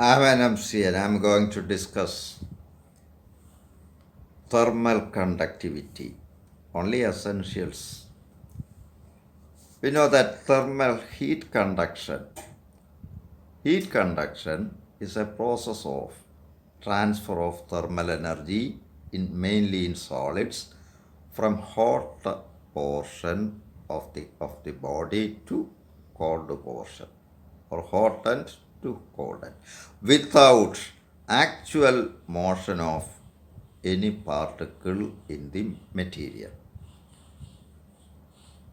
I'm Ennemcien. I'm going to discuss thermal conductivity, only essentials. We know that heat conduction is a process of transfer of thermal energy mainly in solids from hot portion of the body to cold portion, or hot end to cold end, without actual motion of any particle in the material.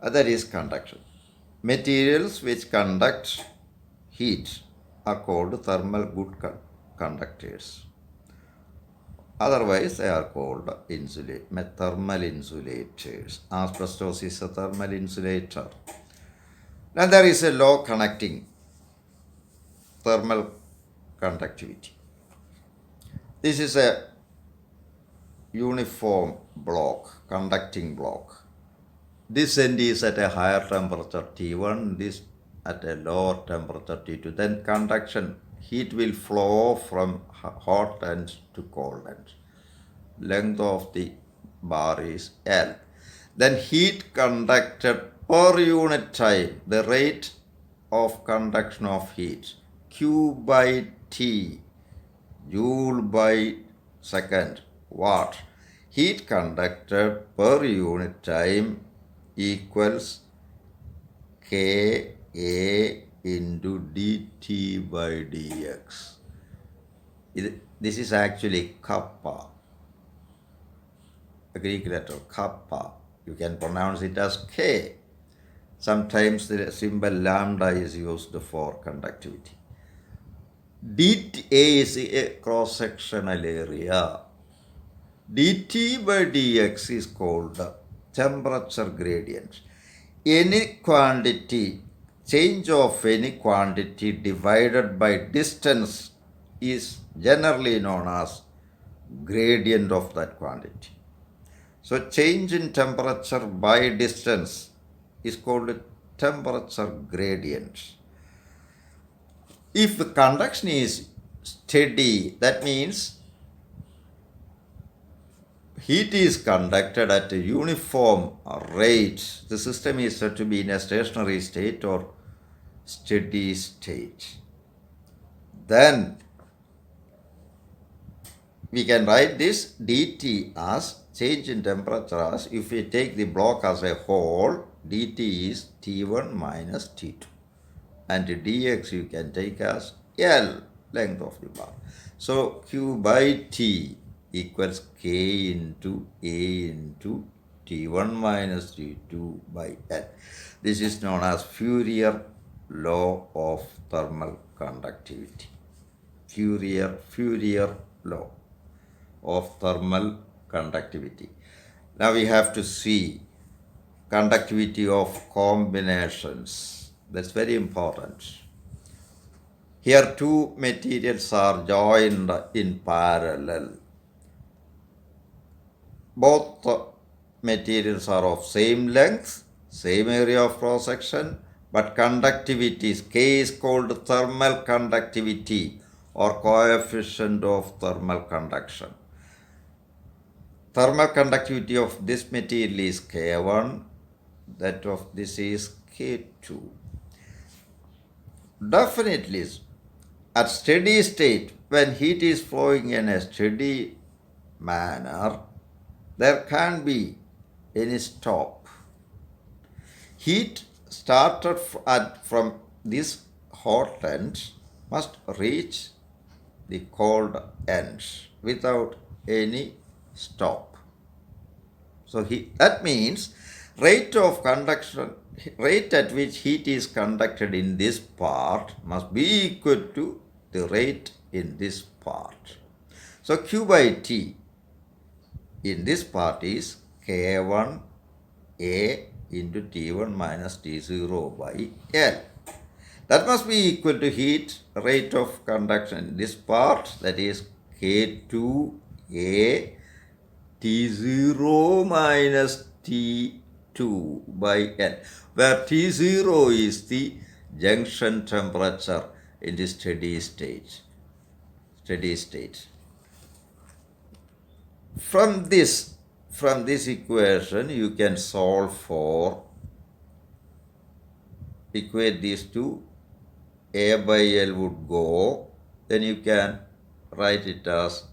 That is conduction. Materials which conduct heat are called thermal good conductors. Otherwise, they are called thermal insulators. Asbestos is a thermal insulator. Now, there is a law connecting thermal conductivity. This is a uniform block, conducting block. This end is at a higher temperature T1, this at a lower temperature T2. Then conduction, heat will flow from hot end to cold end. Length of the bar is L. Then heat conducted per unit time, the rate of conduction of heat, Q by T, joule by second, watt. Heat conducted per unit time equals Ka into dt by dx. This is actually kappa, the Greek letter kappa. You can pronounce it as K. Sometimes the symbol lambda is used for conductivity. dA is a cross-sectional area. dt by dx is called temperature gradient. Any quantity, change of any quantity divided by distance is generally known as gradient of that quantity. So change in temperature by distance is called temperature gradient. If the conduction is steady, that means heat is conducted at a uniform rate. The system is said to be in a stationary state or steady state. Then we can write this dt as change in temperature as, if we take the block as a whole, dt is T1 minus T2. And dx you can take as L, length of the bar. So Q by T equals K into A into T1 minus T2 by L. This is known as Fourier law of thermal conductivity. Fourier law of thermal conductivity. Now we have to see conductivity of combinations. That's very important. Here two materials are joined in parallel. Both materials are of same length, same area of cross section, but conductivity is, K is called thermal conductivity or coefficient of thermal conduction. Thermal conductivity of this material is K1, that of this is K2. Definitely, at steady state, when heat is flowing in a steady manner, there can't be any stop. Heat started from this hot end must reach the cold end without any stop. So that means rate of conduction, rate at which heat is conducted in this part must be equal to the rate in this part. So Q by T in this part is K1 A into T1 minus T0 by L. That must be equal to heat rate of conduction in this part, that is K2 A T0 minus T2 by L, where T0 is the junction temperature in the steady state. steady state. From this equation, you can solve for, equate these two. A by L would go, then you can write it as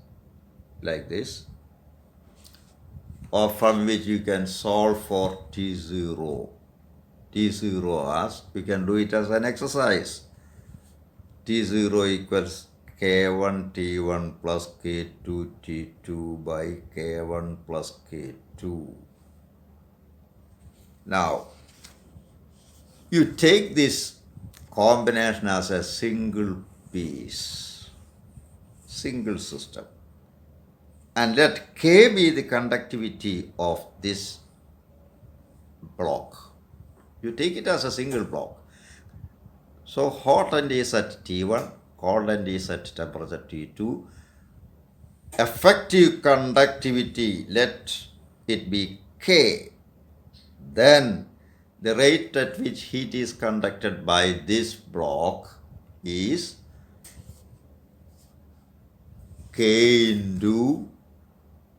like this, or from which you can solve for T0. T0 as, you can do it as an exercise. T0 equals K1 T1 plus K2 T2 by K1 plus K2. Now, you take this combination as a single piece, single system, and let K be the conductivity of this block. You take it as a single block. So hot end is at T1, cold end is at temperature T2. Effective conductivity, let it be K. Then the rate at which heat is conducted by this block is K into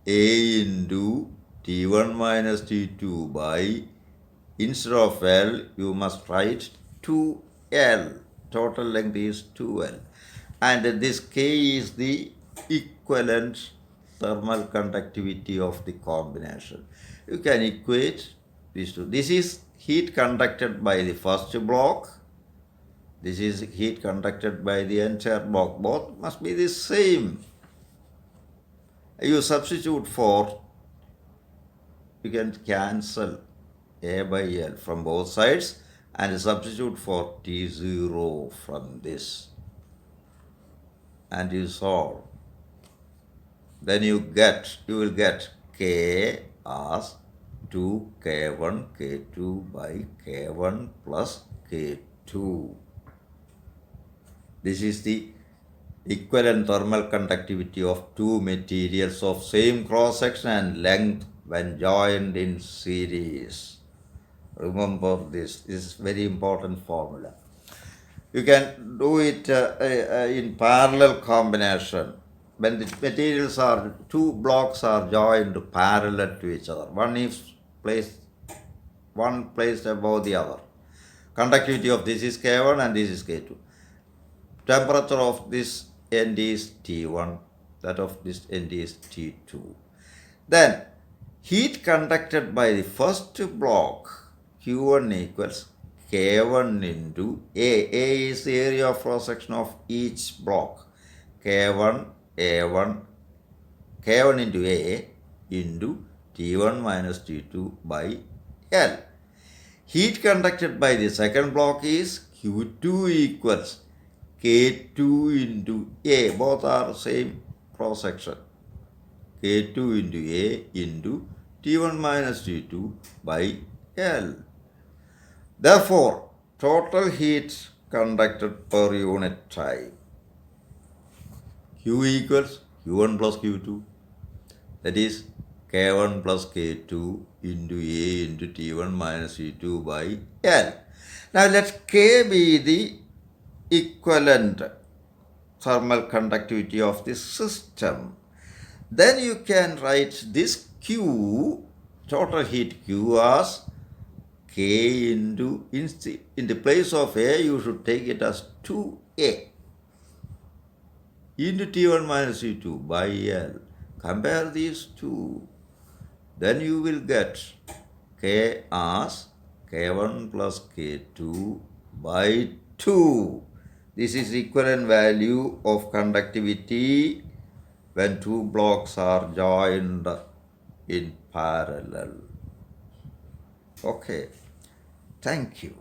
A into T1 minus T2 by, instead of L, you must write 2L. Total length is 2L. And this K is the equivalent thermal conductivity of the combination. You can equate these two. This is heat conducted by the first block. This is heat conducted by the entire block. Both must be the same. You substitute for, you can cancel A by L from both sides and substitute for T0 from this, and you solve. Then you will get K as 2K1 K2 by K1 plus K2. This is the equivalent thermal conductivity of two materials of same cross section and length when joined in series. Remember this is very important formula. You can do it in parallel combination. When the materials are, two blocks are joined parallel to each other. One placed above the other. Conductivity of this is K1 and this is K2. Temperature of this end is T1, that of this end is T2. Then heat conducted by the first block, Q1 equals K1 into A. A is the area of cross section of each block. K1 A1, K1 into A into T1 minus T2 by L. Heat conducted by the second block is Q2 equals K2 into A. Both are same cross section. K2 into A into T1 minus T2 by L. Therefore, total heat conducted per unit time, Q equals Q1 plus Q2, that is K1 plus K2 into A into T1 minus T2 by L. Now let K be the equivalent thermal conductivity of the system. Then you can write this Q, total heat Q, as K into, in the place of A, you should take it as 2A into T1 minus T2 by L. Compare these two. Then you will get K as K1 plus K2 by 2. This is equivalent value of conductivity when two blocks are joined in parallel. Okay, thank you.